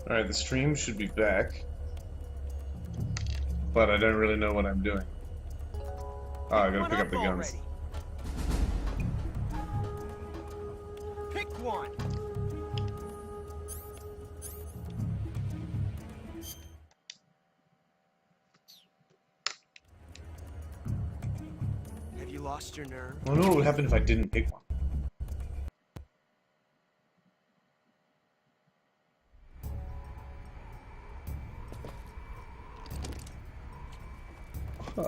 Alright, the stream should be back. But I don't really know what I'm doing. Oh, I gotta pick up the guns. Pick one. Have you lost your nerve? I wonder what would happen if I didn't pick one.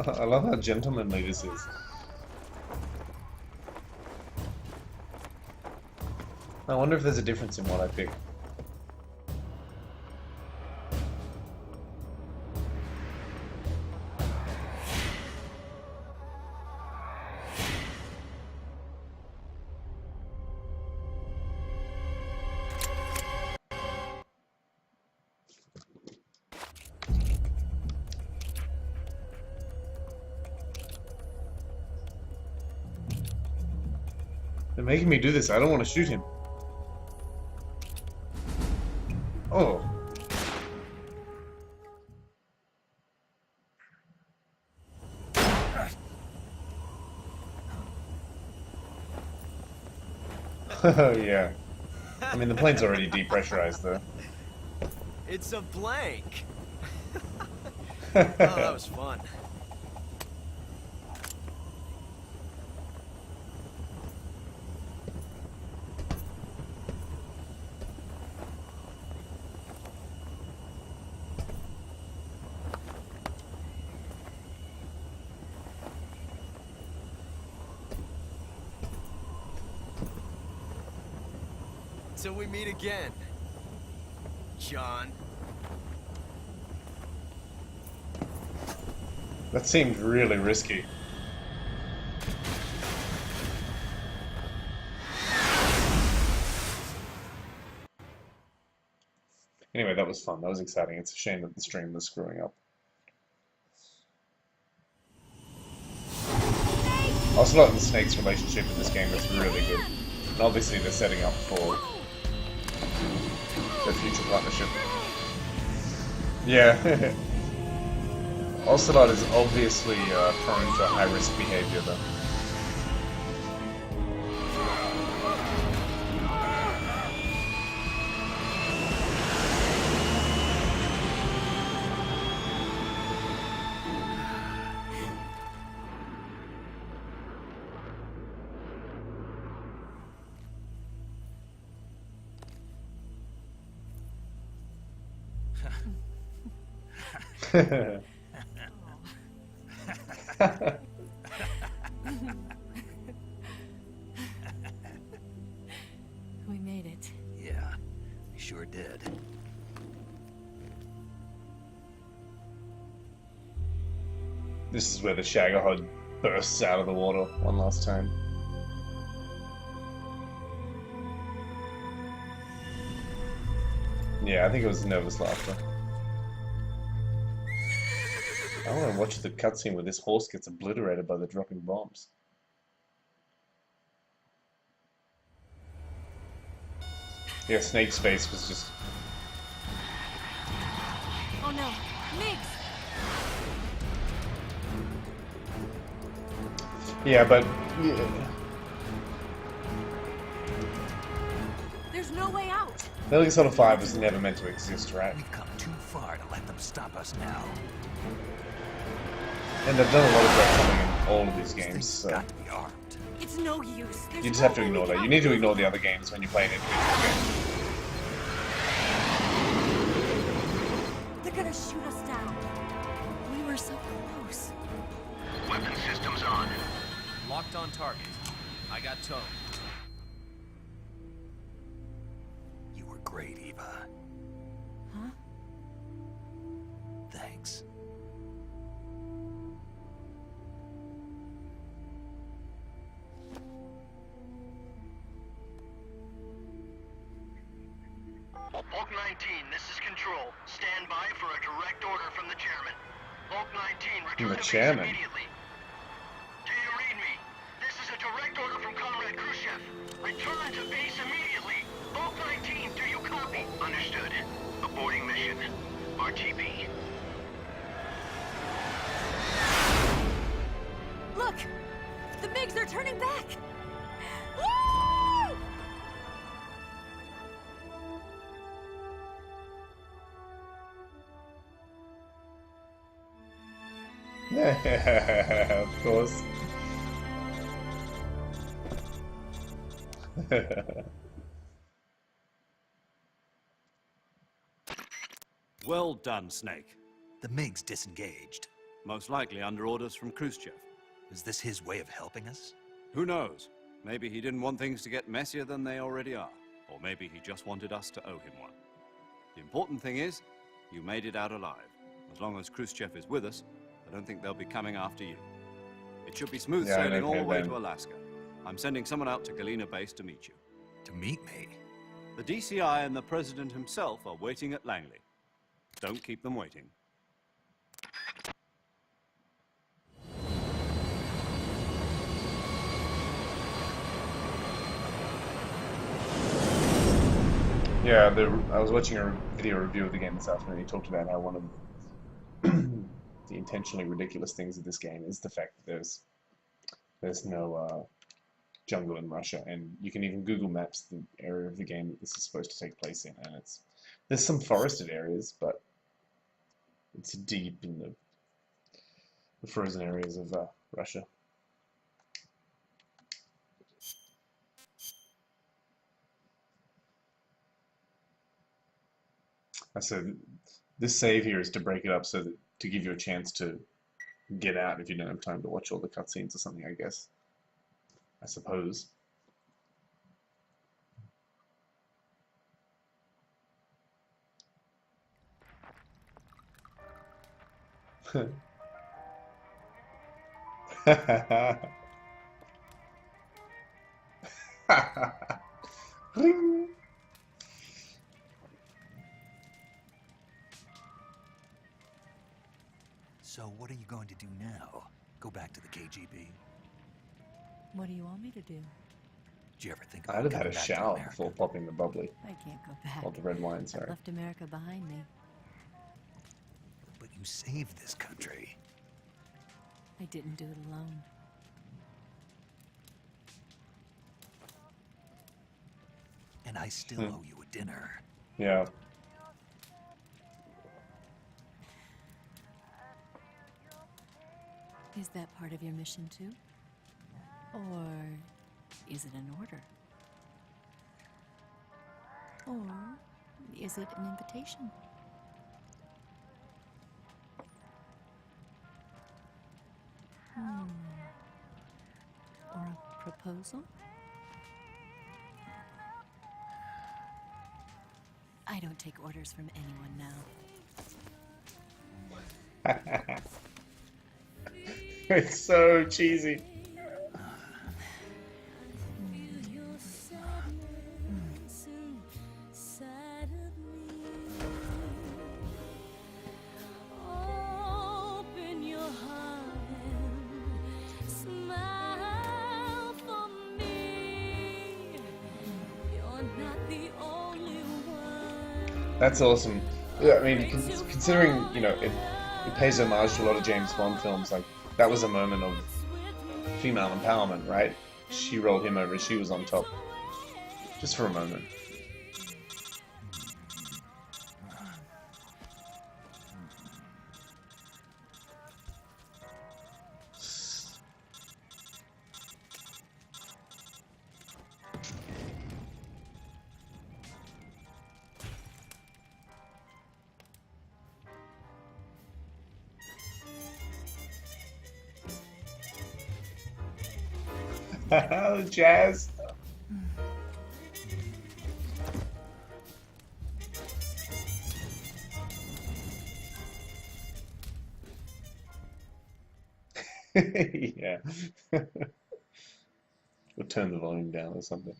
I love how gentlemanly this is. I wonder if there's a difference in what I pick. They're making me do this. I don't want to shoot him. Oh. Yeah. I mean, the plane's already depressurized, though. It's a blank. Oh, that was fun. Till we meet again, John. That seemed really risky. Anyway, that was fun. That was exciting. It's a shame that the stream was screwing up. Ocelot and Snake's relationship in this game is really good. And obviously they're setting up for their future partnership. Yeah. Ocelot is obviously prone to high-risk behavior, though. We made it. Yeah, we sure did. This is where the Shagahod bursts out of the water one last time. Yeah, I think it was nervous laughter. I want to watch the cutscene where this horse gets obliterated by the dropping bombs. Yeah, Snake's face was just... Oh no, Miggs! Yeah, but... Yeah. There's no way out! Metal Gear Solid 5 was never meant to exist, right? We've come too far to let them stop us now. And they've done a lot of retconning in all of these games, so... Got to be armed. It's no use. There's You just no have to way we ignore can that. You need to operate. ignore the other games when you play an individual game. They're gonna shoot us down. We were so close. Weapon systems on. Locked on target. I got towed. You were great, Eva. Huh? Thanks. Hulk 19, this is Control. Stand by for a direct order from the chairman. Hulk 19, return The to base chairman? immediately. Do you read me? This is a direct order from Comrade Khrushchev. Return to base immediately. Hulk 19, do you copy? Understood. Abort RTB. Look! The MiGs are turning back! Woo! Of course. Well done, Snake. The MiG's disengaged. Most likely under orders from Khrushchev. Is this his way of helping us? Who knows? Maybe he didn't want things to get messier than they already are. Or maybe he just wanted us to owe him one. The important thing is, you made it out alive. As long as Khrushchev is with us, I don't think they'll be coming after you. It should be smooth Yeah, sailing all okay, the way then. to Alaska. I'm sending someone out to Galena Base to meet you. To meet me? The DCI and the President himself are waiting at Langley. Don't keep them waiting. Yeah, I was watching a video review of the game this afternoon. He talked about how one of the intentionally ridiculous things of this game is the fact that there's no jungle in Russia, and you can even Google Maps the area of the game that this is supposed to take place in, and there's some forested areas, but it's deep in the frozen areas of Russia. I said this save here is to break it up so that to give you a chance to get out if you don't have time to watch all the cutscenes or something, I guess. I suppose. Ring. So what are you going to do now? Go back to the KGB? What do you want me to do? Did you ever think I'd about have had a coming back to shower America? before popping the bubbly. I can't go back. Or the red wine, I've sorry. left America behind me. But you saved this country. I didn't do it alone. And I still owe you a dinner. Yeah. Is that part of your mission too? Or is it an order? Or is it an invitation? Or a proposal? I don't take orders from anyone now. It's so cheesy. That's awesome. Yeah, I mean, considering, you know, it pays homage to a lot of James Bond films, like, that was a moment of female empowerment, right? She rolled him over, she was on top. Just for a moment. Jazz. Yeah. We'll turn the volume down or something.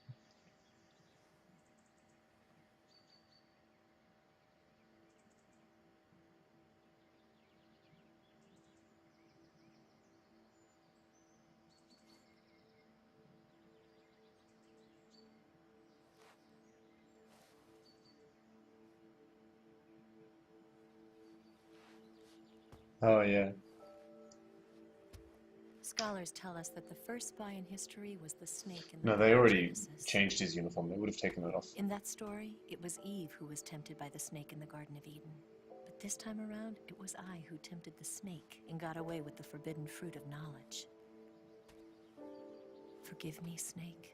Oh yeah. Scholars tell us that the first spy in history was the snake in the No, book they of already Genesis. changed his uniform. They would have taken it off. In that story, it was Eve who was tempted by the snake in the Garden of Eden. But this time around, it was I who tempted the snake and got away with the forbidden fruit of knowledge. Forgive me, Snake.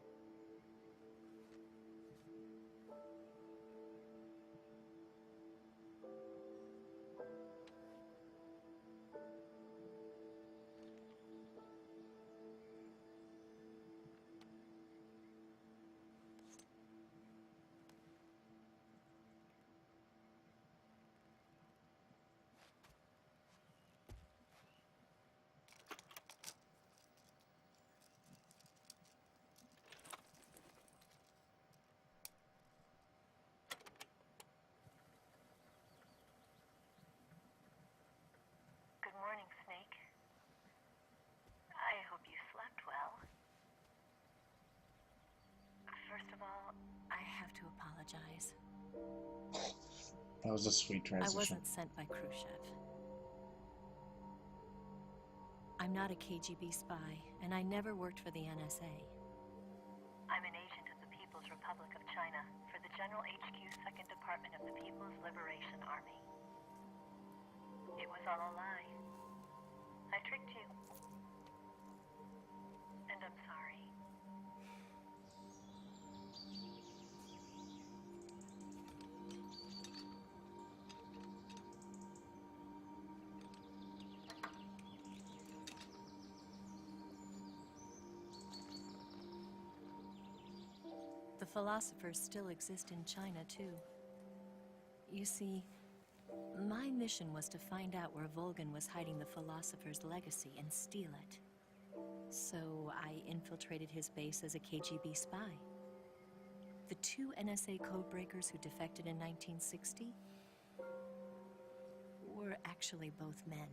Good morning, Snake. I hope you slept well. First of all, I have to apologize. That was a sweet I transition. wasn't sent by Khrushchev. I'm not a KGB spy, and I never worked for the NSA. I'm an agent of the People's Republic of China for the General HQ 2nd Department of the People's Liberation Army. It was all a lie. I tricked you. And I'm sorry. The philosophers still exist in China, too. You see, my mission was to find out where Volgin was hiding the philosopher's legacy and steal it. So I infiltrated his base as a KGB spy. The two NSA codebreakers who defected in 1960 were actually both men.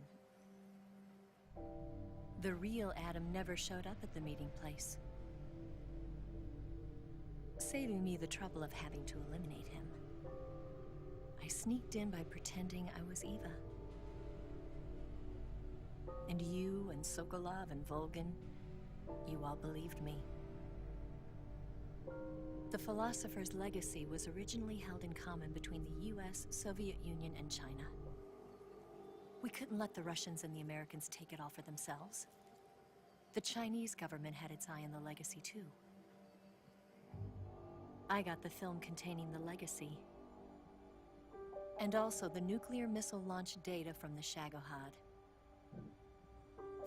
The real Adam never showed up at the meeting place, saving me the trouble of having to eliminate him. I sneaked in by pretending I was Eva. And you and Sokolov and Volgin, you all believed me. The philosopher's legacy was originally held in common between the US, Soviet Union, and China. We couldn't let the Russians and the Americans take it all for themselves. The Chinese government had its eye on the legacy, too. I got the film containing the legacy, and also the nuclear missile launch data from the Shagohod.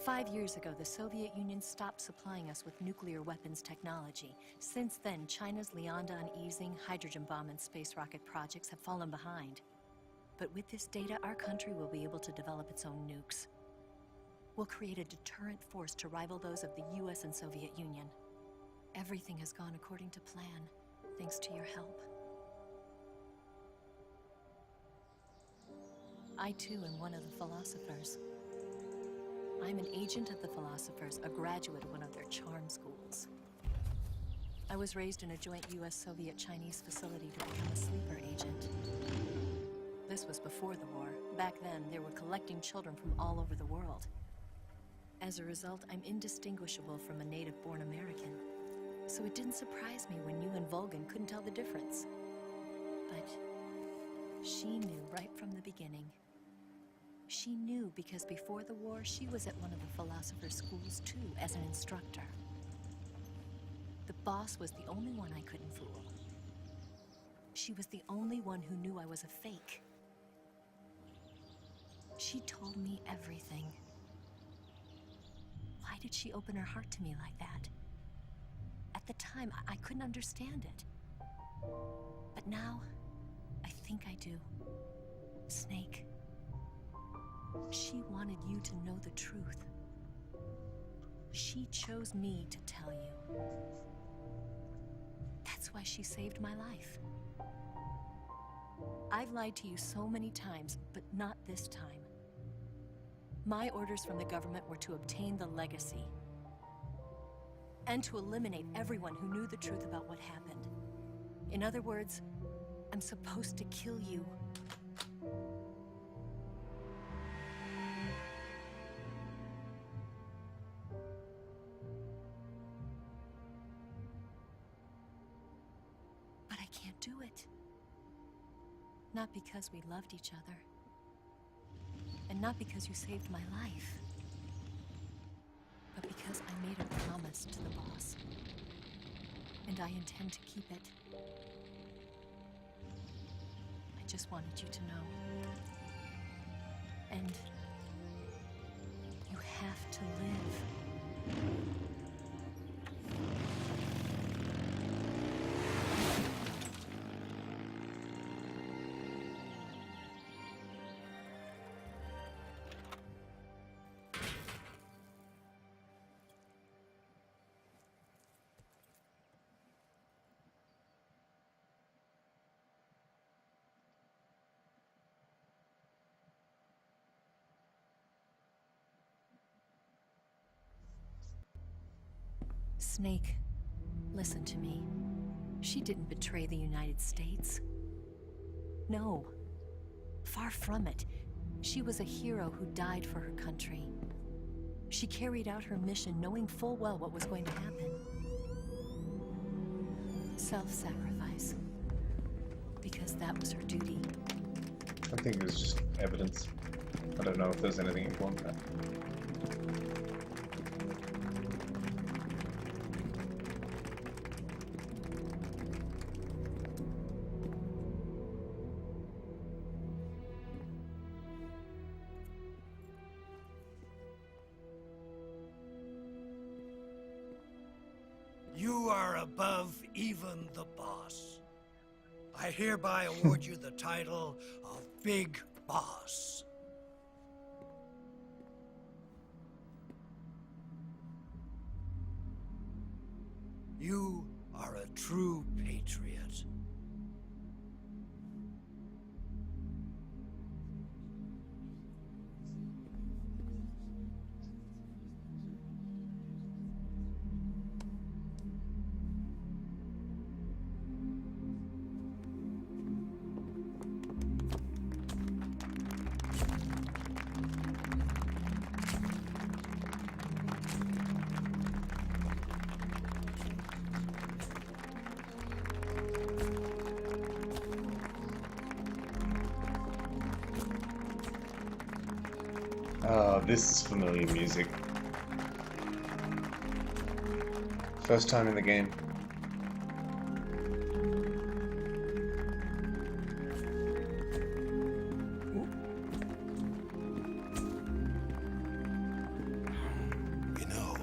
5 years ago, the Soviet Union stopped supplying us with nuclear weapons technology. Since then, China's Liaodong easing, hydrogen bomb, and space rocket projects have fallen behind. But with this data, our country will be able to develop its own nukes. We'll create a deterrent force to rival those of the US and Soviet Union. Everything has gone according to plan, thanks to your help. I too am one of the philosophers. I'm an agent of the philosophers, a graduate of one of their charm schools. I was raised in a joint US-Soviet-Chinese facility to become a sleeper agent. This was before the war. Back then, they were collecting children from all over the world. As a result, I'm indistinguishable from a native-born American. So it didn't surprise me when you and Volgin couldn't tell the difference. But she knew right from the beginning. She knew because before the war, she was at one of the philosopher's schools too, as an instructor. The boss was the only one I couldn't fool. She was the only one who knew I was a fake. She told me everything. Why did she open her heart to me like that? At the time, I couldn't understand it. But now, I think I do. Snake. She wanted you to know the truth. She chose me to tell you. That's why she saved my life. I've lied to you so many times, but not this time. My orders from the government were to obtain the legacy and to eliminate everyone who knew the truth about what happened. In other words, I'm supposed to kill you. do it. Not because we loved each other. And not because you saved my life. But because I made a promise to the boss. And I intend to keep it. I just wanted you to know. And you have to live. Snake, listen to me. She didn't betray the United States. No. Far from it. She was a hero who died for her country. She carried out her mission knowing full well what was going to happen. Self-sacrifice. Because that was her duty. I think it was just evidence. I don't know if there's anything important there. You are above even the boss. I hereby award you the title of Big Boss. You are a true patriot. This is familiar music. First time in the game. You know,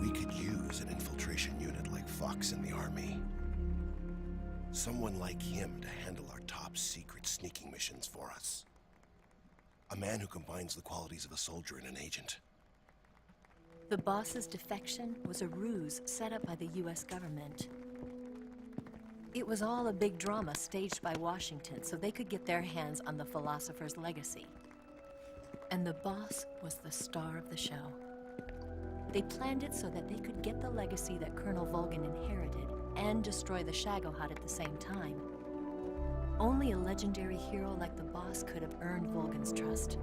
we could use an infiltration unit like Fox in the army. Someone like him to handle our top secret sneaking missions for us. A man who combines the qualities of a soldier and an agent. The boss's defection was a ruse set up by the US government. It was all a big drama staged by Washington so they could get their hands on the philosopher's legacy. And the boss was the star of the show. They planned it so that they could get the legacy that Colonel Volgin inherited and destroy the Shagohod at the same time. Only a legendary hero like the boss could have earned Volgin's trust.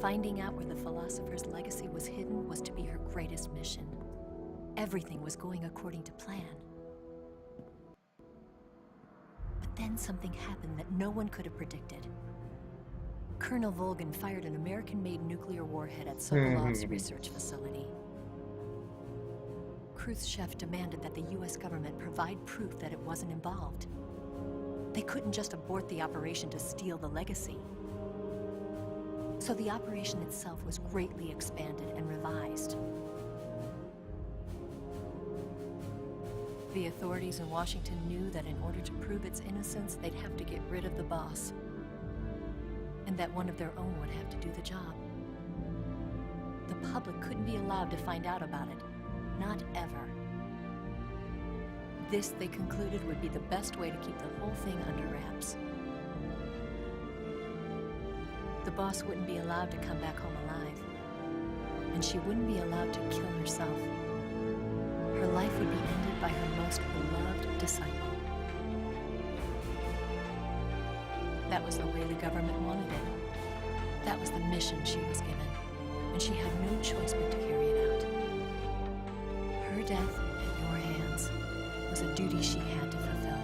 Finding out where the philosopher's legacy was hidden was to be her greatest mission. Everything was going according to plan. But then something happened that no one could have predicted. Colonel Volgin fired an American-made nuclear warhead at Sokolov's research facility. Khrushchev demanded that the US government provide proof that it wasn't involved. They couldn't just abort the operation to steal the legacy. So the operation itself was greatly expanded and revised. The authorities in Washington knew that in order to prove its innocence, they'd have to get rid of the boss. And that one of their own would have to do the job. The public couldn't be allowed to find out about it. Not ever. This, they concluded, would be the best way to keep the whole thing under wraps. The boss wouldn't be allowed to come back home alive. And she wouldn't be allowed to kill herself. Her life would be ended by her most beloved disciple. That was the way the government wanted it. That was the mission she was given. And she had no choice but to carry it out. Her death at your hands was a duty she had to fulfill.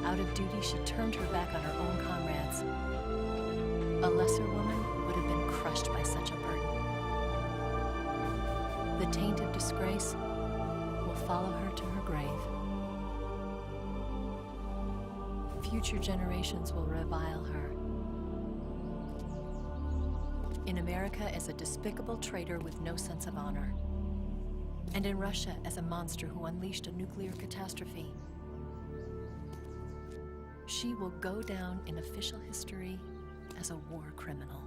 out of duty, she turned her back on her own comrades. A lesser woman would have been crushed by such a burden. The taint of disgrace will follow her to her grave. Future generations will revile her. In America as a despicable traitor with no sense of honor. And in Russia as a monster who unleashed a nuclear catastrophe. She will go down in official history as a war criminal.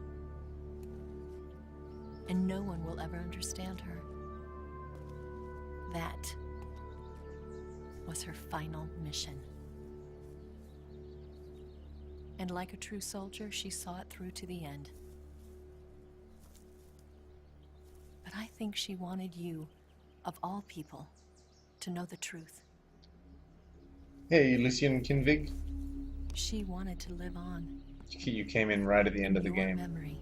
And no one will ever understand her. That was her final mission. And like a true soldier, she saw it through to the end. But I think she wanted you, of all people, to know the truth. Hey, Lucian Kinvig. She wanted to live on. You came in right at the end of the Your game. memory.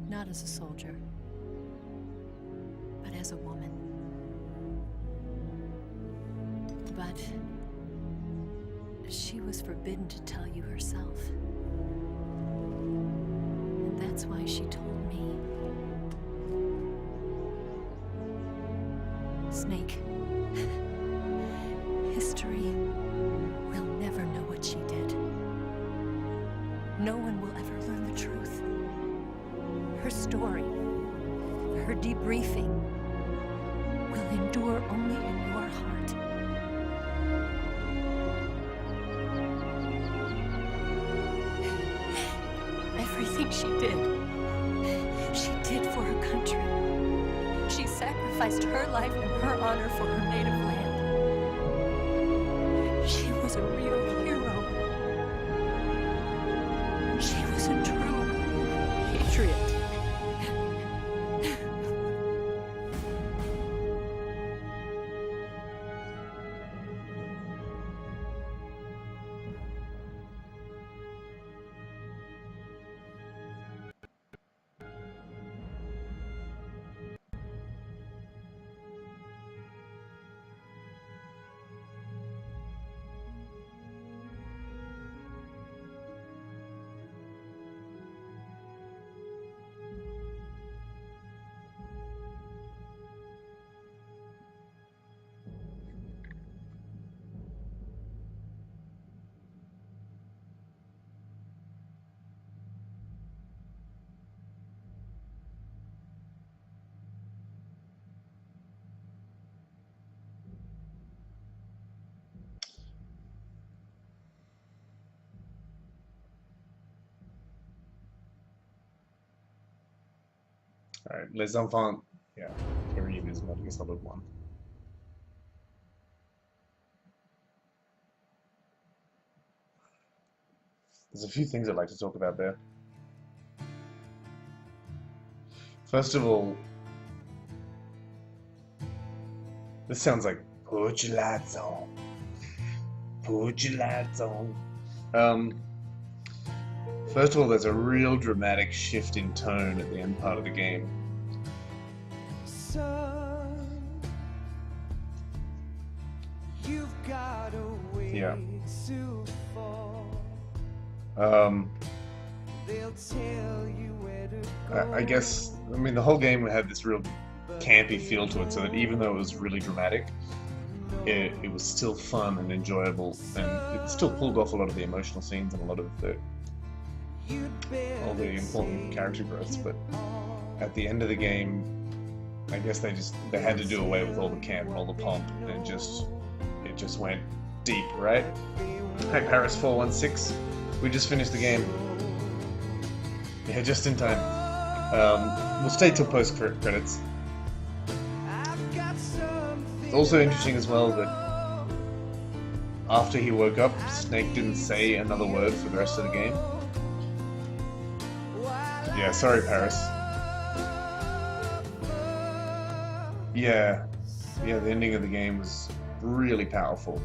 Not as a soldier, but as a woman. But she was forbidden to tell you herself. And that's why she told me. Snake, history will never know what she did. No one will ever learn the truth. Her story, her debriefing, will endure only in your heart. Everything she did for her country. She sacrificed her life and her honor for her native land. She was a real hero. She was a true patriot. Alright, Les Enfants. Yeah, Kareem is Metal Gear Solid 1. There's a few things I'd like to talk about there. First of all, this sounds like put your lights on. Put your lights on. First of all, there's a real dramatic shift in tone at the end part of the game. Yeah. I guess, I mean, the whole game had this real campy feel to it, so that even though it was really dramatic, it was still fun and enjoyable, and it still pulled off a lot of the emotional scenes and a lot of all the important character growths. But at the end of the game, I guess they had to do away with all the camp and all the pomp, and it just went deep, right? Hi Paris 416, we just finished the game. Yeah, just in time. We'll stay till post credits. It's also interesting as well that after he woke up, Snake didn't say another word for the rest of the game. Yeah, sorry Paris. Yeah, the ending of the game was really powerful,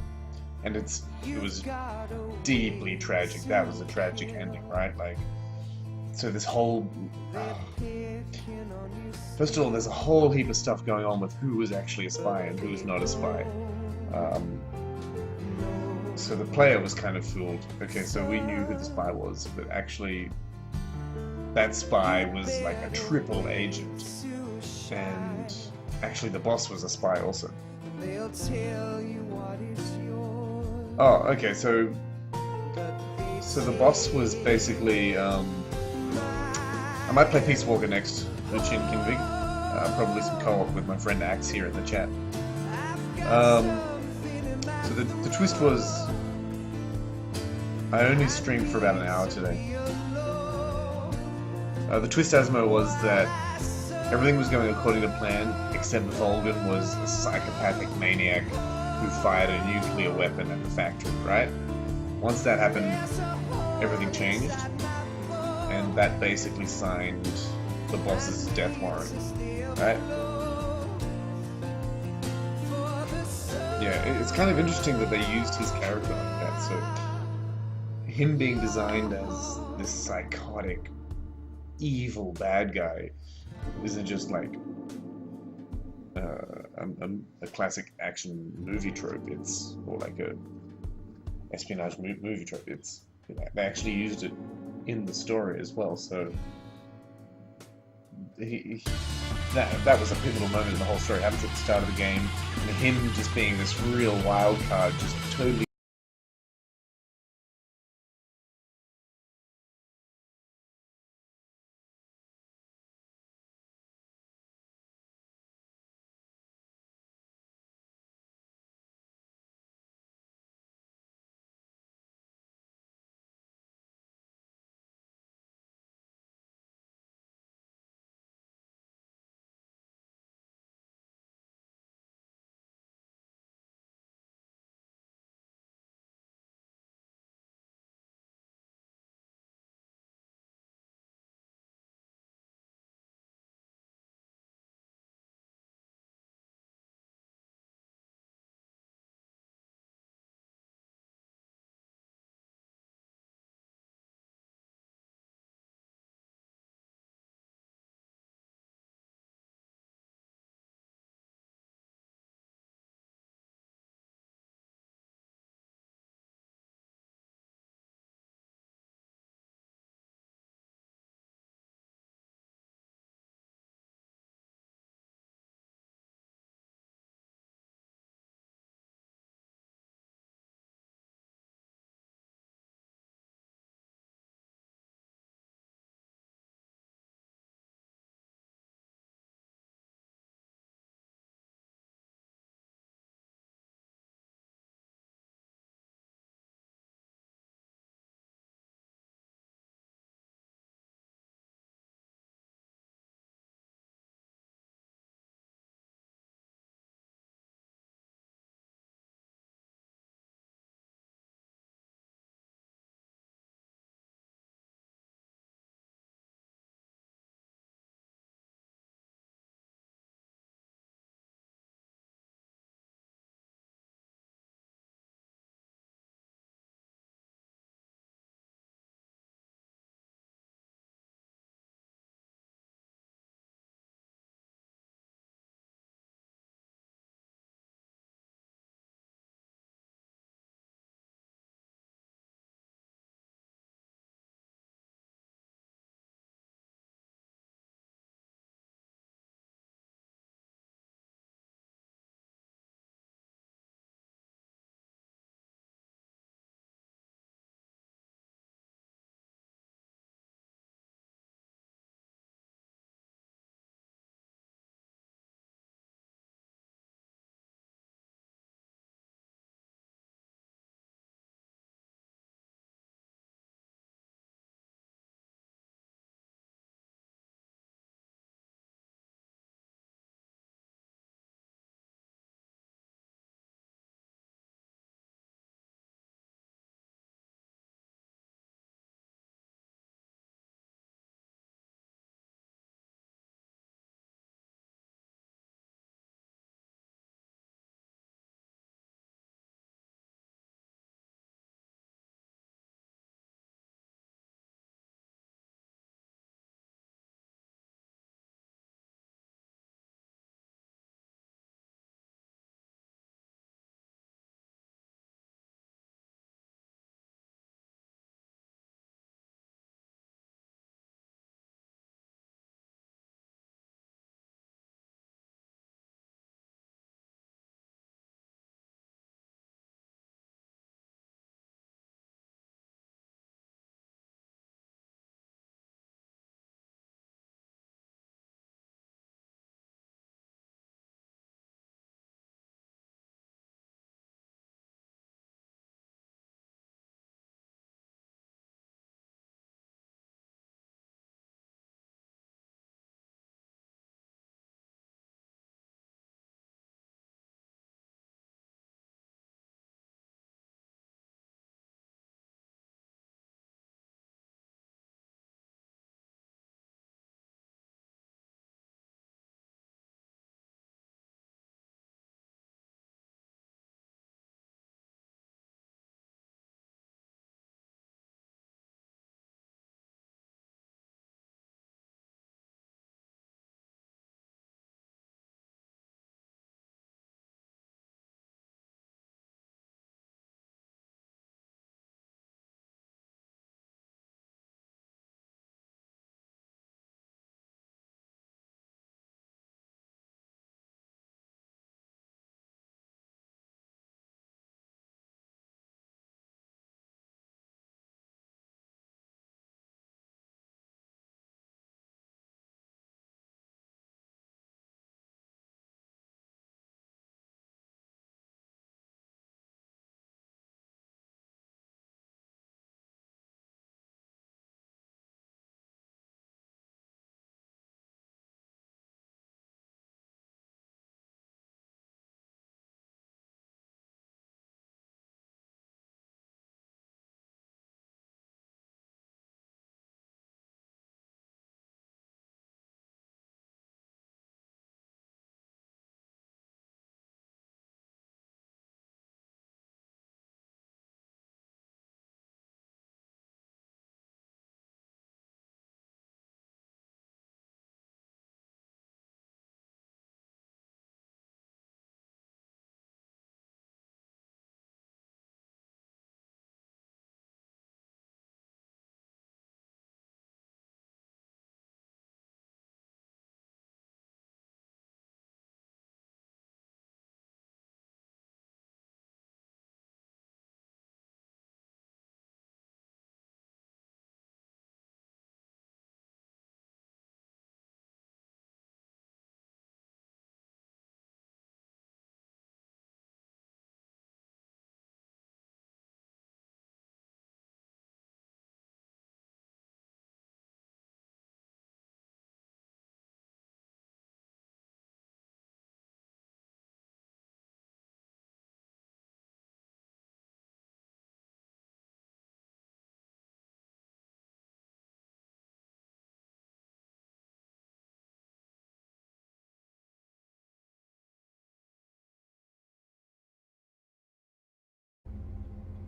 and it was deeply tragic. That was a tragic ending, right? Like, so this whole first of all, there's a whole heap of stuff going on with who was actually a spy and who was not a spy. So the player was kind of fooled. Okay, so we knew who the spy was, but actually that spy was like a triple agent. And actually the boss was a spy also. Oh, okay, so the boss was basically, I might play Peace Walker next with Chin Kinvig. Probably some co-op with my friend Axe here in the chat. So the twist was, I only streamed for about an hour today. The twist, Asmo, was that everything was going according to plan, except Volgin was a psychopathic maniac who fired a nuclear weapon at the factory, right? Once that happened, everything changed, and that basically signed the boss's death warrant, right? Yeah, it's kind of interesting that they used his character like that, so him being designed as this psychotic, evil bad guy isn't just like a classic action movie trope. It's more like a espionage movie trope. It's, you know, they actually used it in the story as well. So that was a pivotal moment in the whole story. It happens at the start of the game, and him just being this real wild card, just totally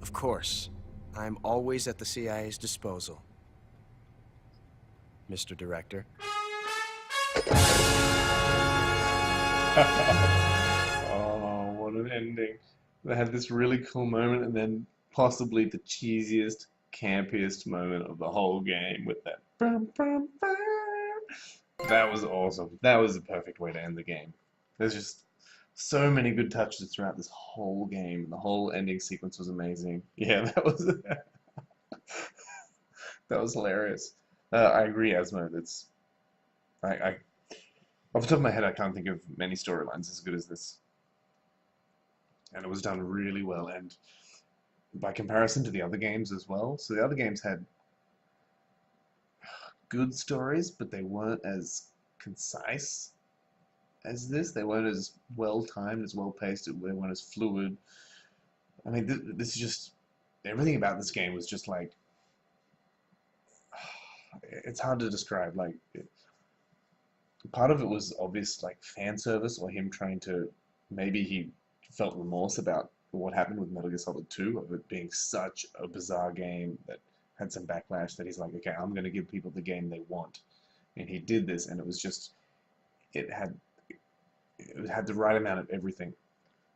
Of course. I'm always at the CIA's disposal, Mr. Director. Oh, what an ending. They had this really cool moment and then possibly the cheesiest, campiest moment of the whole game with that. Brum, brum, brum. That was awesome. That was the perfect way to end the game. There's just so many good touches throughout this whole game. The whole ending sequence was amazing. Yeah, that was that was hilarious. I agree, Asmo. That's I off the top of my head, I can't think of many storylines as good as this. And it was done really well, and by comparison to the other games as well. So the other games had good stories, but they weren't as concise as this. They weren't as well timed, as well paced. They weren't as fluid. I mean, this is just everything about this game was just like it's hard to describe. Like part of it was obvious, like fan service, or him trying to maybe he felt remorse about what happened with Metal Gear Solid 2, of it being such a bizarre game that had some backlash, that he's like, okay, I'm going to give people the game they want. And he did this, and it was just, it had the right amount of everything.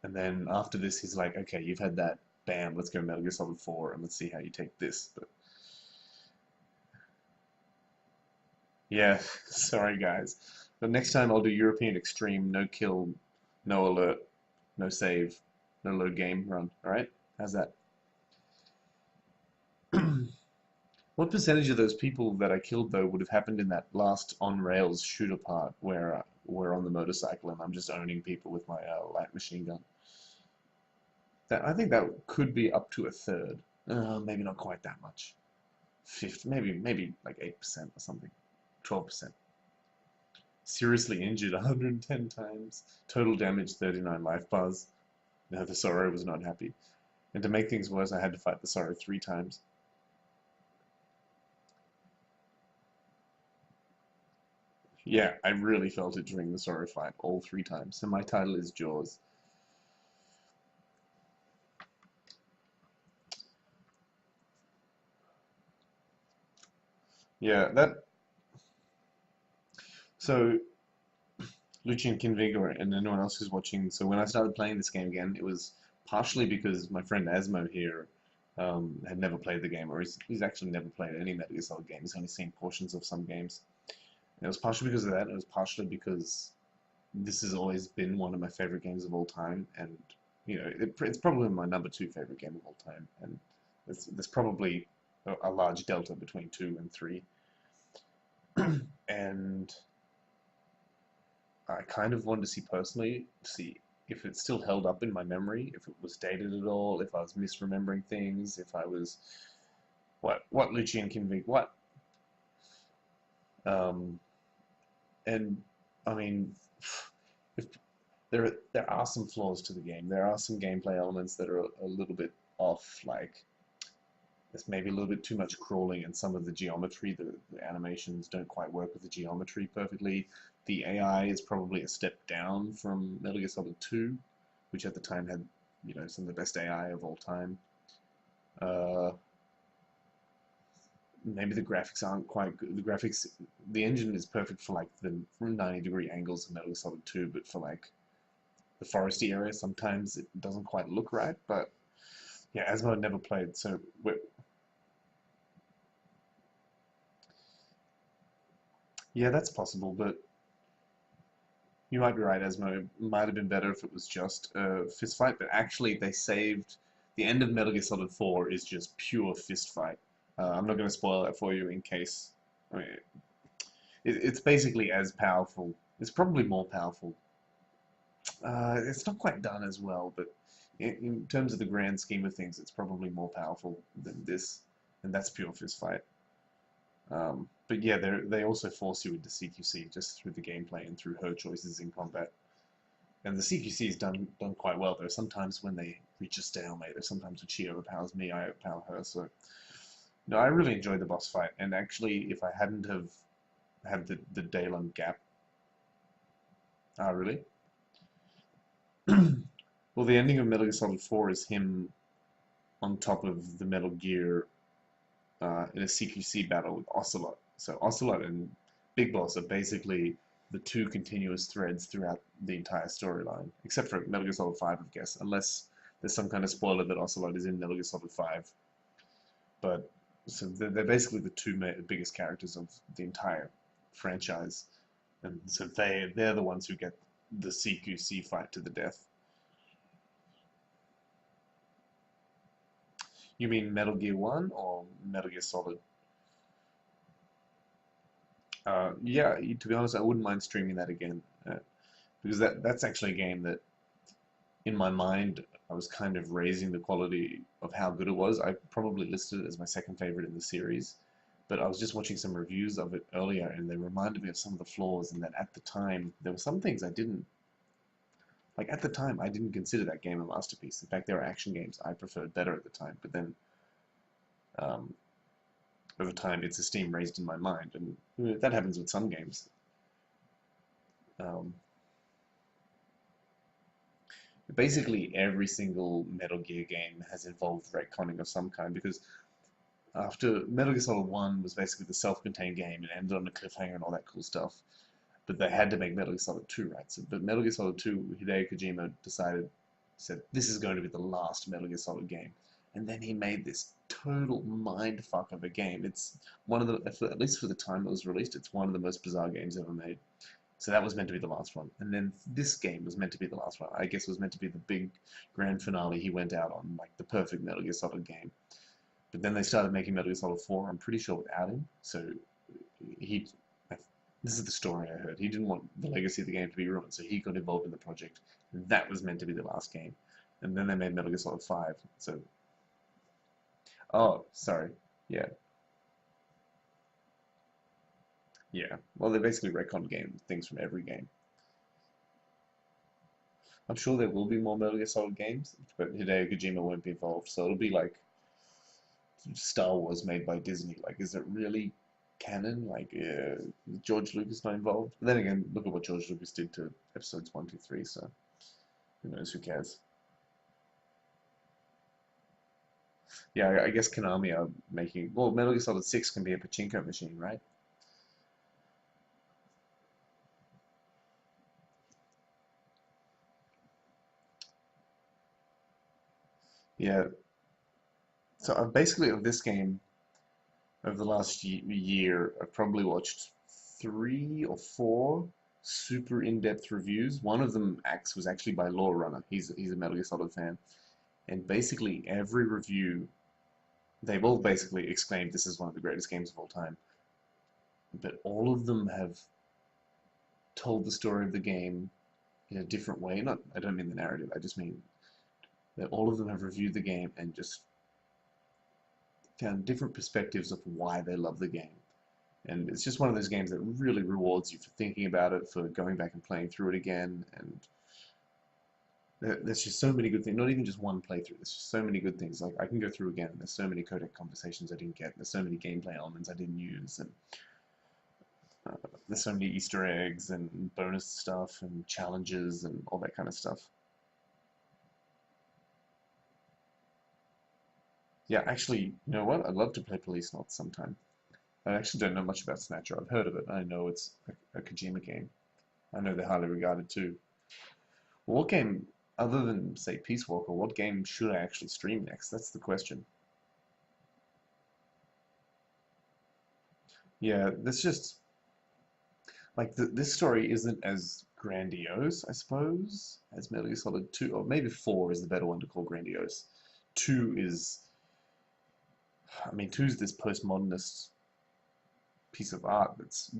And then after this, he's like, okay, you've had that, bam, let's go Metal Gear Solid 4, and let's see how you take this. But yeah, sorry guys. But next time I'll do European Extreme, no kill, no alert, no save, no load game run. Alright? How's that? What percentage of those people that I killed, though, would have happened in that last on-rails shooter part where we're on the motorcycle and I'm just owning people with my light machine gun? I think that could be up to a third. Maybe not quite that much. 50, maybe like 8% or something. 12%. Seriously injured 110 times. Total damage 39 life bars. No, the Sorrow was not happy. And to make things worse, I had to fight the Sorrow 3 times. Yeah, I really felt it during the Sorrow fight, all 3 times. So my title is Jaws. Yeah, so Lucian Kinvig and anyone else who's watching, so when I started playing this game again, it was partially because my friend Asmo here had never played the game, or he's actually never played any Metal Gear Solid game. He's only seen portions of some games. And it was partially because of that, and it was partially because this has always been one of my favorite games of all time, and you know, it's probably my number 2 favorite game of all time, and there's probably a large delta between 2 and 3. And I kind of wanted to see if it still held up in my memory, if it was dated at all, if I was misremembering things, if I was what Lucian Kinvig, what. And I mean, if there are some flaws to the game. There are some gameplay elements that are a little bit off, like there's maybe a little bit too much crawling, and some of the geometry, the animations don't quite work with the geometry perfectly. The AI is probably a step down from Metal Gear Solid 2, which at the time had, you know, some of the best AI of all time. Maybe the graphics aren't quite good. The engine is perfect for like the 90-degree angles of Metal Gear Solid 2, but for like the foresty area, sometimes it doesn't quite look right. But yeah, Asmo had never played, so yeah, that's possible, but you might be right, Asmo. It might have been better if it was just a fist fight, but actually they saved the end of Metal Gear Solid 4 is just pure fist fight. I'm not going to spoil that for you in case. I mean, it's basically as powerful. It's probably more powerful. It's not quite done as well, but in terms of the grand scheme of things, it's probably more powerful than this, and that's pure fist fight. But yeah, they also force you into CQC just through the gameplay and through her choices in combat. And the CQC is done quite well. There are sometimes when they reach a stalemate, or sometimes when she overpowers me, I overpower her. So no, I really enjoyed the boss fight. And actually, if I hadn't have had the day-long gap, really? Well, the ending of Metal Gear Solid 4 is him on top of the Metal Gear in a CQC battle with Ocelot. So Ocelot and Big Boss are basically the two continuous threads throughout the entire storyline, except for Metal Gear Solid 5, I guess, unless there's some kind of spoiler that Ocelot is in Metal Gear Solid 5. But so they're basically the two biggest characters of the entire franchise, and so they're the ones who get the CQC fight to the death. You mean Metal Gear 1 or Metal Gear Solid? Yeah, to be honest, I wouldn't mind streaming that again, because that's actually a game that, in my mind, I was kind of raising the quality of how good it was. I probably listed it as my second favorite in the series, but I was just watching some reviews of it earlier, and they reminded me of some of the flaws, and that at the time, there were some things I didn't, like at the time, I didn't consider that game a masterpiece. In fact, there were action games I preferred better at the time, but then, over time, its esteem raised in my mind, and that happens with some games. Basically, every single Metal Gear game has involved retconning of some kind, because after Metal Gear Solid 1 was basically the self-contained game, it ended on a cliffhanger and all that cool stuff, but they had to make Metal Gear Solid 2, right? So, but Metal Gear Solid 2, Hideo Kojima said, this is going to be the last Metal Gear Solid game. And then he made this total mindfuck of a game. It's one of the, at least for the time it was released, it's one of the most bizarre games ever made. So that was meant to be the last one. And then this game was meant to be the last one. I guess it was meant to be the big grand finale he went out on, like the perfect Metal Gear Solid game. But then they started making Metal Gear Solid 4, I'm pretty sure without him. So this is the story I heard. He didn't want the legacy of the game to be ruined, so he got involved in the project. And that was meant to be the last game. And then they made Metal Gear Solid 5. So, oh, sorry. Yeah. Yeah. Well, they basically retconned things from every game. I'm sure there will be more Metal Gear Solid games, but Hideo Kojima won't be involved. So it'll be like Star Wars made by Disney. Like, is it really canon? Like, George Lucas not involved? But then again, look at what George Lucas did to episodes 1, 2, 3, so who knows, who cares? Yeah, I guess Konami are making, well, Metal Gear Solid 6 can be a pachinko machine, right? Yeah, so basically of this game, over the last year, I've probably watched 3 or 4 super in-depth reviews. One of them was actually by Lawrunner. He's a Metal Gear Solid fan. And basically every review, they've all basically exclaimed this is one of the greatest games of all time. But all of them have told the story of the game in a different way. I don't mean the narrative, I just mean that all of them have reviewed the game and just found different perspectives of why they love the game. And it's just one of those games that really rewards you for thinking about it, for going back and playing through it again, and there's just so many good things, not even just one playthrough, there's just so many good things. Like, I can go through again, and there's so many codec conversations I didn't get, there's so many gameplay elements I didn't use, and there's so many Easter eggs, and bonus stuff, and challenges, and all that kind of stuff. Yeah, actually, you know what? I'd love to play Policenauts sometime. I actually don't know much about Snatcher. I've heard of it. I know it's a Kojima game. I know they're highly regarded too. Well, what game, other than, say, Peace Walker, what game should I actually stream next? That's the question. Yeah, that's just... like, this story isn't as grandiose, I suppose, as Metal Gear Solid 2, or maybe 4 is the better one to call grandiose. 2 is... I mean, 2 is this postmodernist piece of art that's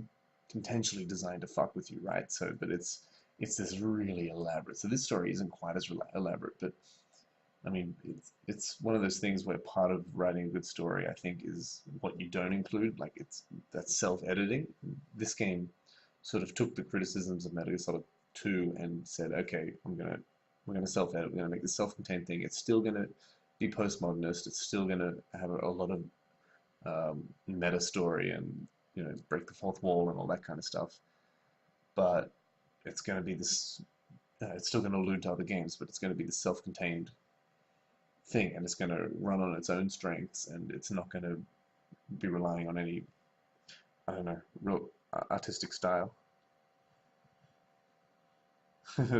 intentionally designed to fuck with you, right? So, but it's this really elaborate. So this story isn't quite as elaborate, but I mean, it's one of those things where part of writing a good story, I think, is what you don't include. Like, that's self-editing. This game sort of took the criticisms of Metal Gear Solid 2 and said, okay, we're gonna self-edit. We're gonna make this self-contained thing. It's still gonna be postmodernist. It's still gonna have a lot of meta story and, you know, break the fourth wall and all that kind of stuff. But it's going to be this, it's still going to allude to other games, but it's going to be the self-contained thing, and it's going to run on its own strengths, and it's not going to be relying on any, I don't know, real artistic style.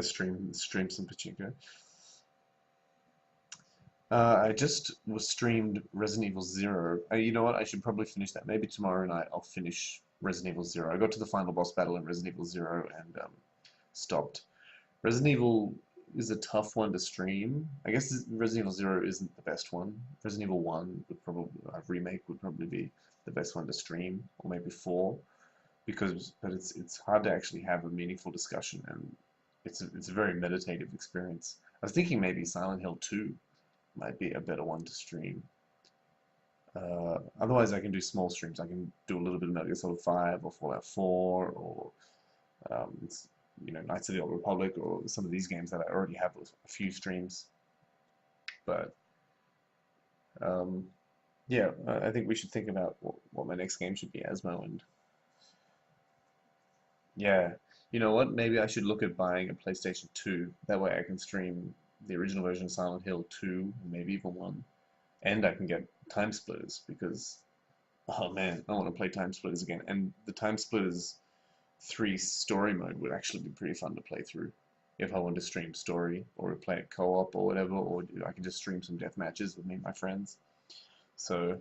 stream some pachinko. I just was streamed Resident Evil 0. You know what? I should probably finish that. Maybe tomorrow night I'll finish Resident Evil 0. I got to the final boss battle in Resident Evil 0 and stopped. Resident Evil is a tough one to stream. I guess Resident Evil 0 isn't the best one. Resident Evil 1 would probably, remake would probably be the best one to stream, or maybe 4, but it's hard to actually have a meaningful discussion, and it's a very meditative experience. I was thinking maybe Silent Hill 2 might be a better one to stream. Otherwise, I can do small streams. I can do a little bit of Metal Gear Solid 5 or Fallout 4 or you know, Knights of the Old Republic or some of these games that I already have a few streams. But yeah, I think we should think about what my next game should be, Asmo, and yeah, you know what? Maybe I should look at buying a PlayStation 2. That way I can stream the original version of Silent Hill 2, maybe even 1, and I can get Time Splitters because, oh man, I want to play Time Splitters again. And the Time Splitters 3 story mode would actually be pretty fun to play through if I want to stream story or play it co-op or whatever, or I can just stream some death matches with me and my friends. So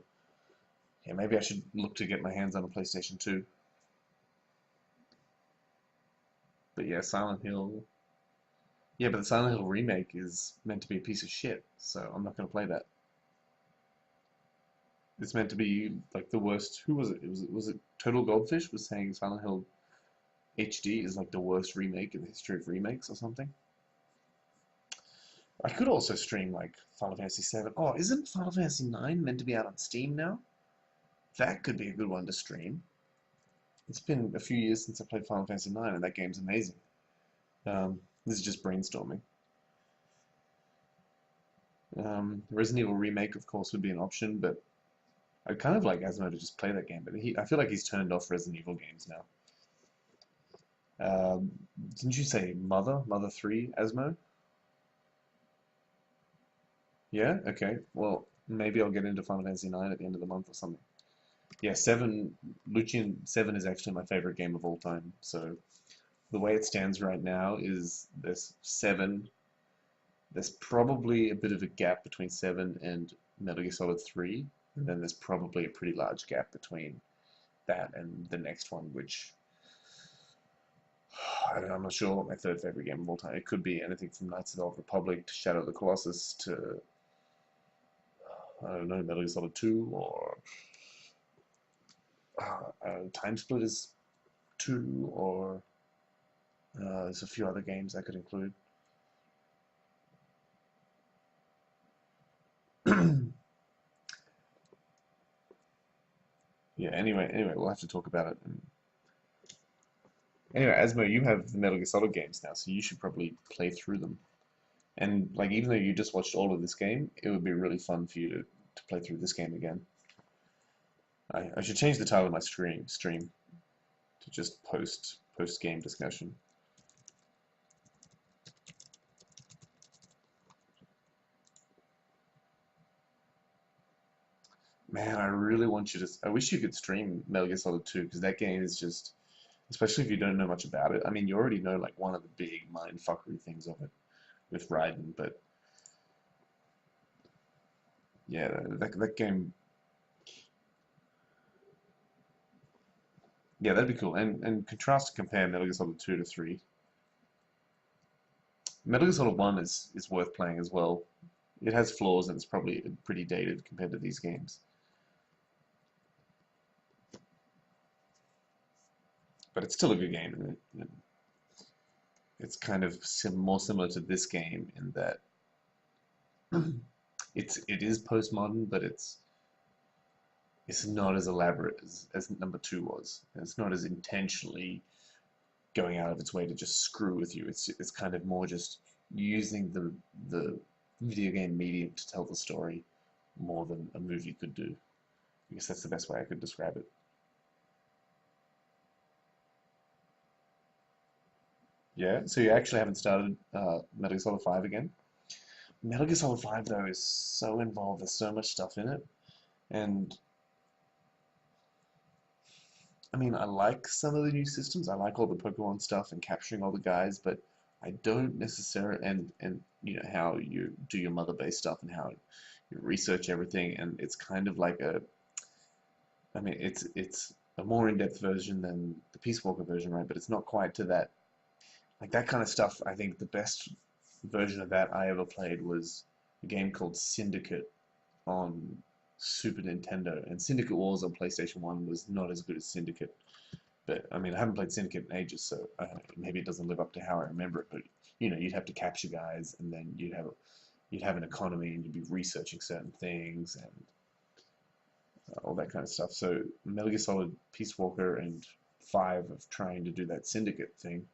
yeah, maybe I should look to get my hands on a PlayStation 2. But yeah, Silent Hill. Yeah, but the Silent Hill remake is meant to be a piece of shit, so I'm not going to play that. It's meant to be like the worst. Who was it? Was it Total Goldfish was saying Silent Hill HD is like the worst remake in the history of remakes or something. I could also stream like Final Fantasy VII. Oh, isn't Final Fantasy IX meant to be out on Steam now? That could be a good one to stream. It's been a few years since I played Final Fantasy IX, and that game's amazing. This is just brainstorming. Resident Evil Remake, of course, would be an option, but I'd kind of like Asmo to just play that game, but I feel like he's turned off Resident Evil games now. Didn't you say Mother 3, Asmo? Yeah? Okay. Well, maybe I'll get into Final Fantasy IX at the end of the month or something. Yeah, 7, Lucian 7 is actually my favorite game of all time, so the way it stands right now is there's 7, there's probably a bit of a gap between 7 and Metal Gear Solid 3, and then there's probably a pretty large gap between that and the next one, which I'm not sure what my third favorite game of all time. It could be anything from Knights of the Old Republic to Shadow of the Colossus to, I don't know, Metal Gear Solid 2 or Time Splitters 2, or there's a few other games I could include. Yeah, anyway, we'll have to talk about it. Anyway, Asmo, you have the Metal Gear Solid games now, so you should probably play through them. And like, even though you just watched all of this game, it would be really fun for you to play through this game again. I should change the title of my stream to just post game discussion. Man, I really want you to. I wish you could stream Metal Gear Solid 2, because that game is just, especially if you don't know much about it. I mean, you already know like one of the big mindfuckery things of it with Raiden, but yeah, that game. Yeah, that'd be cool. And contrast, compare Metal Gear Solid 2 to 3. Metal Gear Solid 1 is worth playing as well. It has flaws and it's probably pretty dated compared to these games. But it's still a good game. It's kind of more similar to this game in that it is postmodern, but it's not as elaborate as number 2 was. It's not as intentionally going out of its way to just screw with you. It's kind of more just using the video game medium to tell the story more than a movie could do. I guess that's the best way I could describe it. Yeah, so you actually haven't started Metal Gear Solid 5 again? Metal Gear Solid 5 though is so involved. There's so much stuff in it, and I mean, I like some of the new systems. I like all the Pokemon stuff and capturing all the guys, but I don't necessarily and you know how you do your mother-based stuff and how you research everything, and it's kind of like a I mean, it's a more in-depth version than the Peace Walker version, right? But it's not quite to that like that kind of stuff. I think the best version of that I ever played was a game called Syndicate on Super Nintendo, and Syndicate Wars on PlayStation 1 was not as good as Syndicate. But I mean, I haven't played Syndicate in ages, so maybe it doesn't live up to how I remember it. But you know, you'd have to capture guys, and then you'd have an economy, and you'd be researching certain things and all that kind of stuff. So Metal Gear Solid, Peace Walker, and 5 of trying to do that Syndicate thing.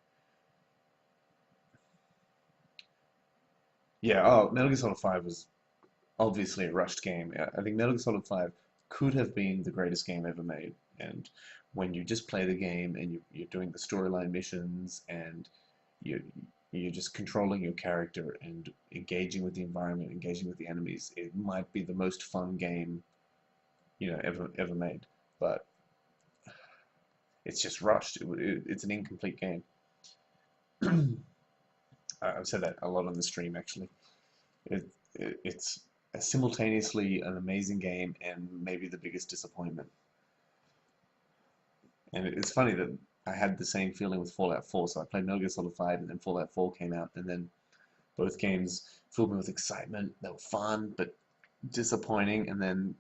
Yeah, oh, Metal Gear Solid 5 was obviously a rushed game. I think Metal Gear Solid 5 could have been the greatest game ever made. And when you just play the game and you're doing the storyline missions and you're just controlling your character and engaging with the environment, engaging with the enemies, it might be the most fun game, you know, ever made. But it's just rushed. It's an incomplete game. I've said that a lot on the stream, actually. It's simultaneously an amazing game and maybe the biggest disappointment. And it's funny that I had the same feeling with Fallout 4. So I played Metal Gear Solid 5, and then Fallout 4 came out, and then both games filled me with excitement. They were fun, but disappointing. And then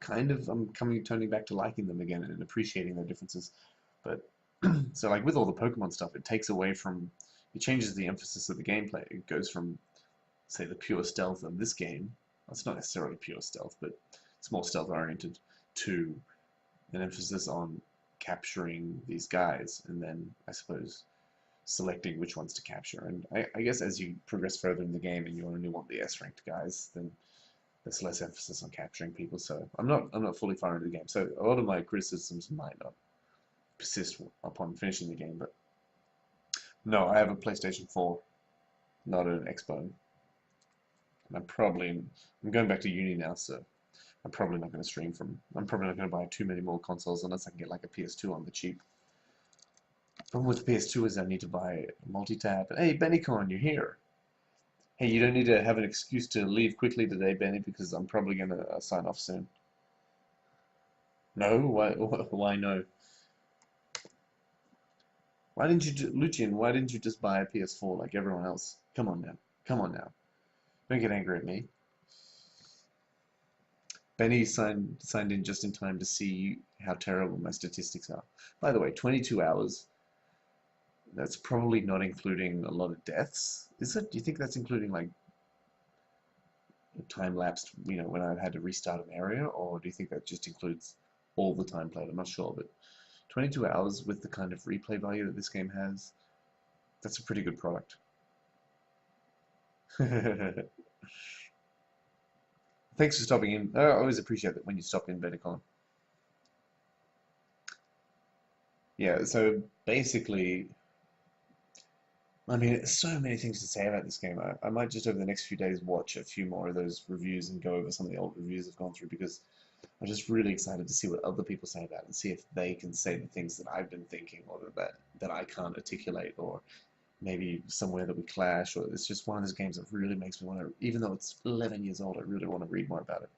kind of I'm turning back to liking them again and appreciating their differences. But so like with all the Pokemon stuff, it changes the emphasis of the gameplay. It goes from, say, the pure stealth of this game. Well, it's not necessarily pure stealth, but it's more stealth oriented, to an emphasis on capturing these guys, and then I suppose selecting which ones to capture. And I guess as you progress further in the game and you only want the S-ranked guys, then there's less emphasis on capturing people. So I'm not fully far into the game. So a lot of my criticisms might not persist upon finishing the game. But no, I have a PlayStation 4, not an Xbone. And I'm going back to uni now, so I'm probably not going to stream I'm probably not going to buy too many more consoles unless I can get like a PS2 on the cheap. The problem with the PS2 is I need to buy a multi-tab. Hey, BennyCon, you're here. Hey, you don't need to have an excuse to leave quickly today, Benny, because I'm probably going to sign off soon. No? Why no? Why didn't you, Lucian, why didn't you just buy a PS4 like everyone else? Come on now. Come on now. Don't get angry at me. Benny signed in just in time to see how terrible my statistics are. By the way, 22 hours. That's probably not including a lot of deaths. Is it? Do you think that's including like time lapsed, you know, when I've had to restart an area, or do you think that just includes all the time played? I'm not sure, but 22 hours with the kind of replay value that this game has, that's a pretty good product. Thanks for stopping in. I always appreciate that when you stop in, BennyCon. Yeah, so basically, I mean, there's so many things to say about this game. I might just over the next few days watch a few more of those reviews and go over some of the old reviews I've gone through, because I'm just really excited to see what other people say about it and see if they can say the things that I've been thinking, or that I can't articulate, or maybe somewhere that we clash. Or it's just one of those games that really makes me want to, even though it's 11 years old, I really want to read more about it.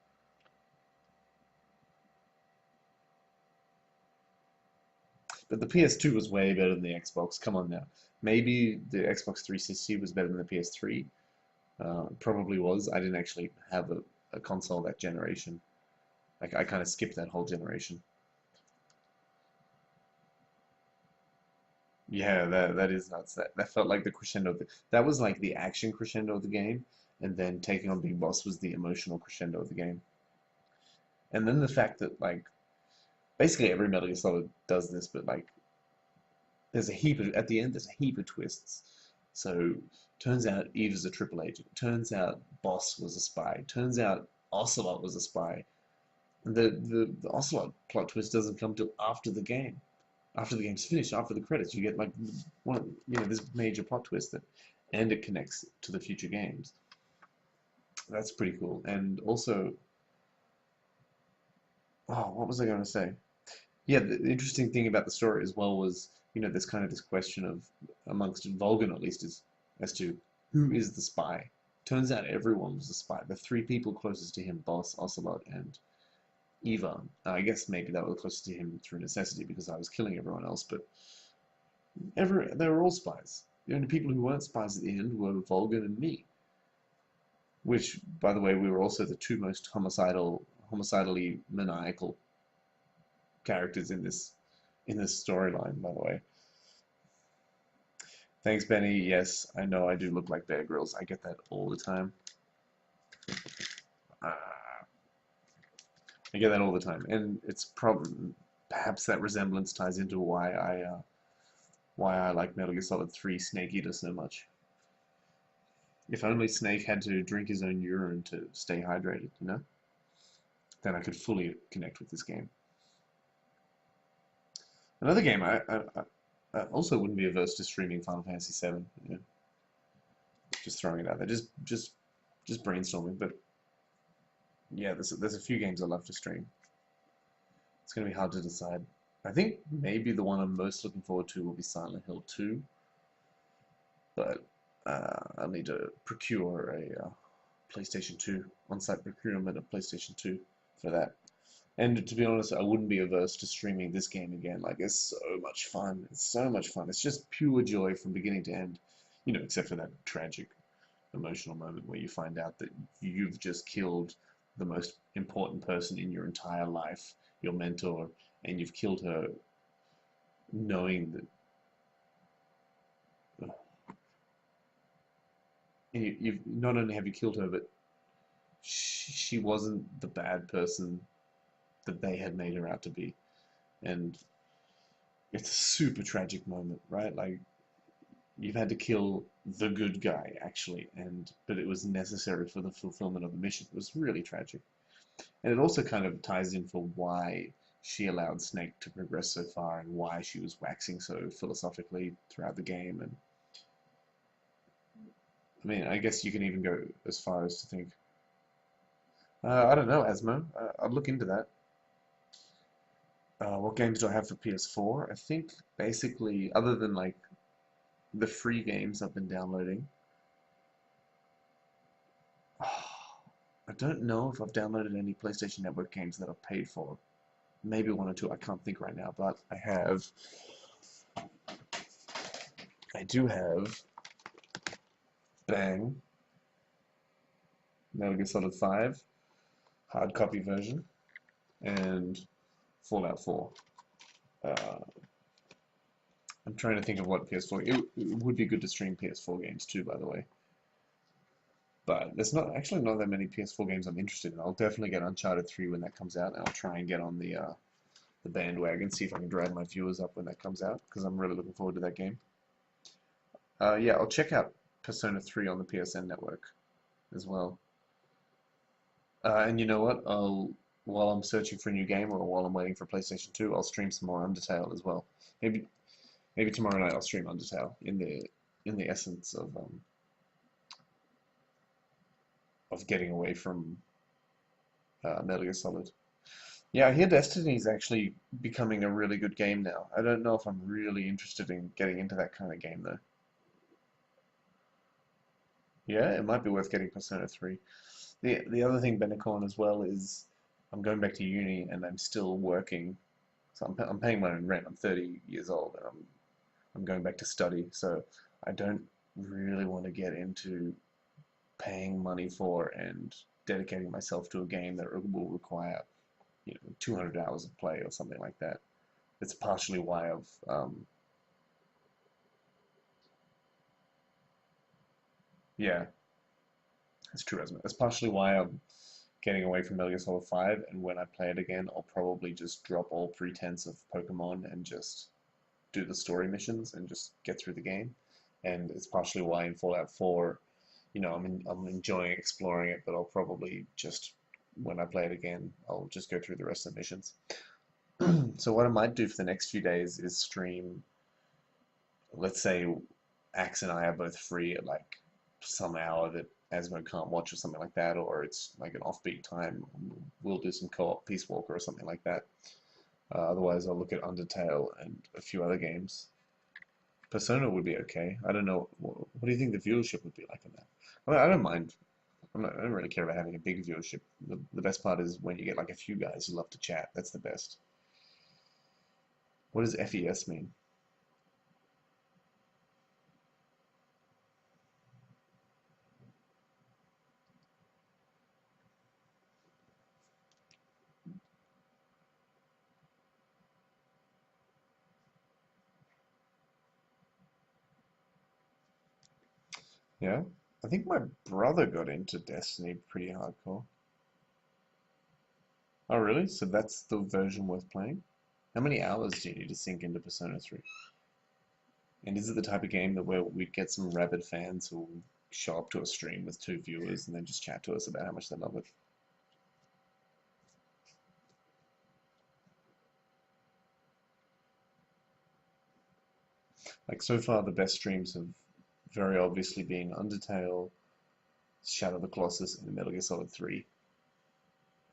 But the PS2 was way better than the Xbox. Come on now. Maybe the Xbox 360 was better than the PS3. Probably was. I didn't actually have a console that generation. Like, I kind of skipped that whole generation. Yeah, that is nuts. That felt like the crescendo. That was like the action crescendo of the game, and then taking on Big Boss was the emotional crescendo of the game. And then the fact that, like, basically every Metal Gear Solid does this, but like, there's a heap of, at the end there's a heap of twists. So turns out Eve is a triple agent. Turns out Boss was a spy. Turns out Ocelot was a spy. And the Ocelot plot twist doesn't come till after the game. After the game's finished, after the credits, you get like one of, you know, this major plot twist and it connects to the future games. That's pretty cool. And also, oh, what was I going to say? Yeah, the interesting thing about the story as well was, there's kind of this question of, amongst Volgan at least, is as to who is the spy. Turns out everyone was the spy. The three people closest to him, Boss, Ocelot, and Eva. I guess maybe they were closest to him through necessity because I was killing everyone else, but they were all spies. The only people who weren't spies at the end were Volgan and me. Which, by the way, we were also the two most homicidally maniacal characters in this storyline, by the way. Thanks, Benny. Yes, I know I do look like Bear Grylls. I get that all the time. I get that all the time, and it's perhaps that resemblance ties into why I like Metal Gear Solid 3 Snake Eater so much. If only Snake had to drink his own urine to stay hydrated, then I could fully connect with this game. Another game I also wouldn't be averse to streaming Final Fantasy VII. Just throwing it out there, just brainstorming. But yeah, there's a few games I'd love to stream. It's gonna be hard to decide. I think maybe the one I'm most looking forward to will be Silent Hill 2, but I'll need to procure a PlayStation 2, on-site procurement of PlayStation 2 for that. And to be honest, I wouldn't be averse to streaming this game again. Like, it's so much fun. It's so much fun. It's just pure joy from beginning to end. Except for that tragic, emotional moment where you find out that you've just killed the most important person in your entire life, your mentor, and you've killed her knowing that you've not only have you killed her, but she wasn't the bad person that they had made her out to be. And it's a super tragic moment, right? Like, you've had to kill the good guy, actually, but it was necessary for the fulfillment of the mission. It was really tragic. And it also kind of ties in for why she allowed Snake to progress so far and why she was waxing so philosophically throughout the game. And I mean, I guess you can even go as far as to think, I don't know, Asmo. I'll look into that. What games do I have for PS4? I think basically, other than like the free games I've been downloading, I don't know if I've downloaded any PlayStation Network games that I've paid for. Maybe one or two, I can't think right now, but I do have Bang, Metal Gear Solid 5, hard copy version, and Fallout 4. I'm trying to think of what PS4. It would be good to stream PS4 games too, by the way. But there's not that many PS4 games I'm interested in. I'll definitely get Uncharted 3 when that comes out, and I'll try and get on the bandwagon, see if I can drag my viewers up when that comes out, because I'm really looking forward to that game. Yeah, I'll check out Persona 3 on the PSN network as well. And you know what? While I'm searching for a new game or while I'm waiting for PlayStation 2, I'll stream some more Undertale as well. Maybe tomorrow night I'll stream Undertale in the essence of getting away from Metal Gear Solid. Yeah, I hear Destiny's actually becoming a really good game now. I don't know if I'm really interested in getting into that kind of game though. Yeah, it might be worth getting Persona 3. The other thing, Benecorn, as well, is I'm going back to uni and I'm still working. So I'm paying my own rent. I'm 30 years old and I'm going back to study. So I don't really want to get into paying money for and dedicating myself to a game that will require 200 hours of play or something like that. It's partially why I've yeah, that's true, isn't it? That's partially why I'm getting away from Metal Gear Solid 5, and when I play it again, I'll probably just drop all pretense of Pokemon and just do the story missions and just get through the game. And it's partially why in Fallout 4, I'm enjoying exploring it, but I'll probably just, when I play it again, I'll just go through the rest of the missions. So what I might do for the next few days is stream, let's say Axe and I are both free at like some hour that Asmo can't watch or something like that, or it's like an offbeat time, we'll do some co-op Peace Walker or something like that. Otherwise, I'll look at Undertale and a few other games. Persona would be okay. I don't know. What do you think the viewership would be like on that? I mean, I don't mind. I don't really care about having a big viewership. The best part is when you get like a few guys who love to chat. That's the best. What does FES mean? Yeah, I think my brother got into Destiny pretty hardcore. Oh, really? So that's the version worth playing? How many hours do you need to sink into Persona 3? And is it the type of game that where we'd get some rabid fans who will show up to a stream with 2 viewers and then just chat to us about how much they love it? Like so far, the best streams have very obviously been Undertale, Shadow of the Colossus, and Metal Gear Solid 3.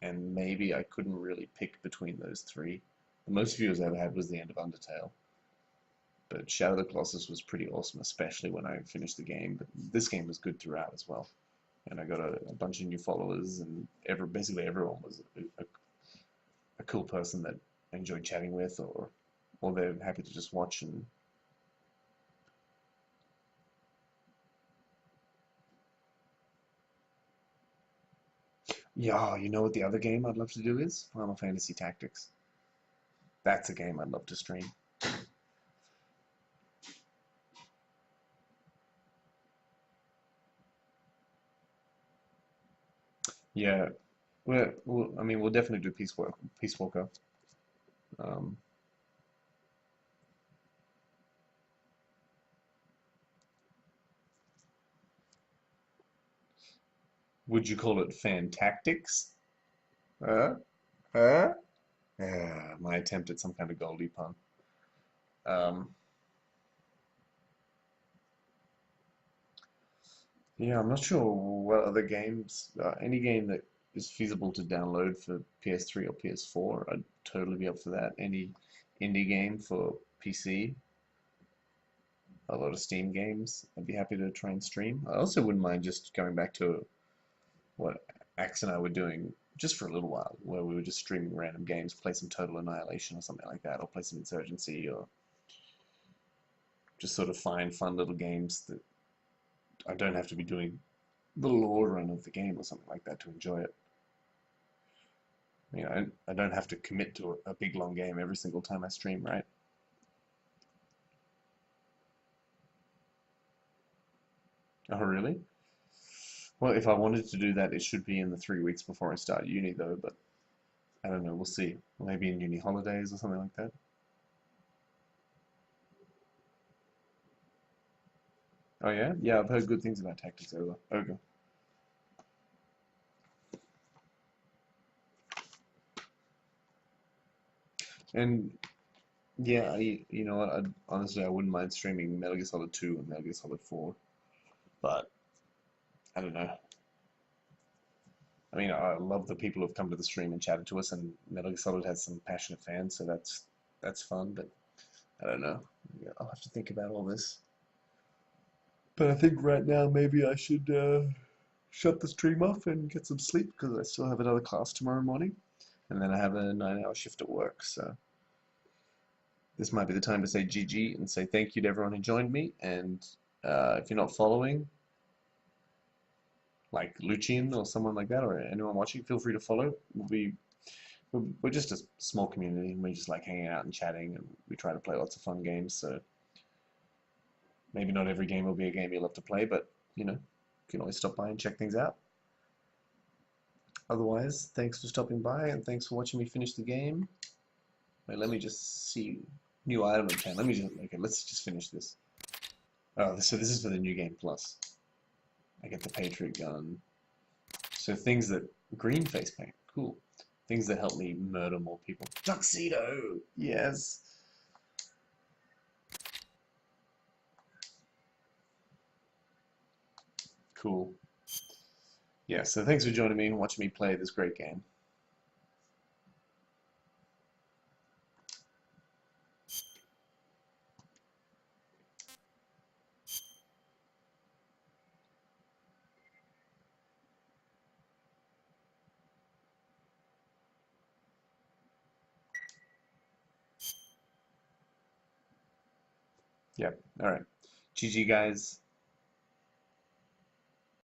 And maybe I couldn't really pick between those 3. The most viewers I ever had was the end of Undertale. But Shadow of the Colossus was pretty awesome, especially when I finished the game. But this game was good throughout as well. And I got a bunch of new followers, and basically everyone was a cool person that I enjoyed chatting with, or they're happy to just watch. And yeah, you know what the other game I'd love to do is? Final Fantasy Tactics. That's a game I'd love to stream. Yeah, I mean, we'll definitely do Peace Walker. Um, would you call it Fan Tactics? Uh, uh? Yeah, my attempt at some kind of Goldie pun. Yeah, I'm not sure what other games, any game that is feasible to download for PS3 or PS4, I'd totally be up for that. Any indie game for PC, a lot of Steam games, I'd be happy to try and stream. I also wouldn't mind just going back to what Axe and I were doing just for a little while, where we were just streaming random games, play some Total Annihilation or something like that, or play some Insurgency, or just sort of find fun little games that I don't have to be doing the lore run of the game or something like that to enjoy it. You know, I don't have to commit to a big long game every single time I stream, right? Oh, really? Well, if I wanted to do that, it should be in the 3 weeks before I start uni, though, but I don't know, we'll see. Maybe in uni holidays or something like that. Oh, yeah? Yeah, I've heard good things about Tactics Ogre. And yeah, you know what? Honestly, I wouldn't mind streaming Metal Gear Solid 2 and Metal Gear Solid 4, but I don't know. I mean, I love the people who've come to the stream and chatted to us, and Metal Gear Solid has some passionate fans, so that's fun. But I don't know. Yeah, I'll have to think about all this. But I think right now maybe I should shut the stream off and get some sleep because I still have another class tomorrow morning, and then I have a 9-hour shift at work. So this might be the time to say GG and say thank you to everyone who joined me. And if you're not following, like Lucian or someone like that, or anyone watching, feel free to follow. We're just a small community, and we just like hanging out and chatting, and we try to play lots of fun games. So maybe not every game will be a game you love to play, but you know, you can always stop by and check things out. Otherwise, thanks for stopping by, and thanks for watching me finish the game. Wait, let me just see. New item of 10. Okay, let's just finish this. Oh, so this is for the New Game Plus. I get the Patriot gun. So things that... Green face paint. Cool. Things that help me murder more people. Tuxedo! Yes! Cool. Yeah, so thanks for joining me and watching me play this great game. Yep, alright. GG guys.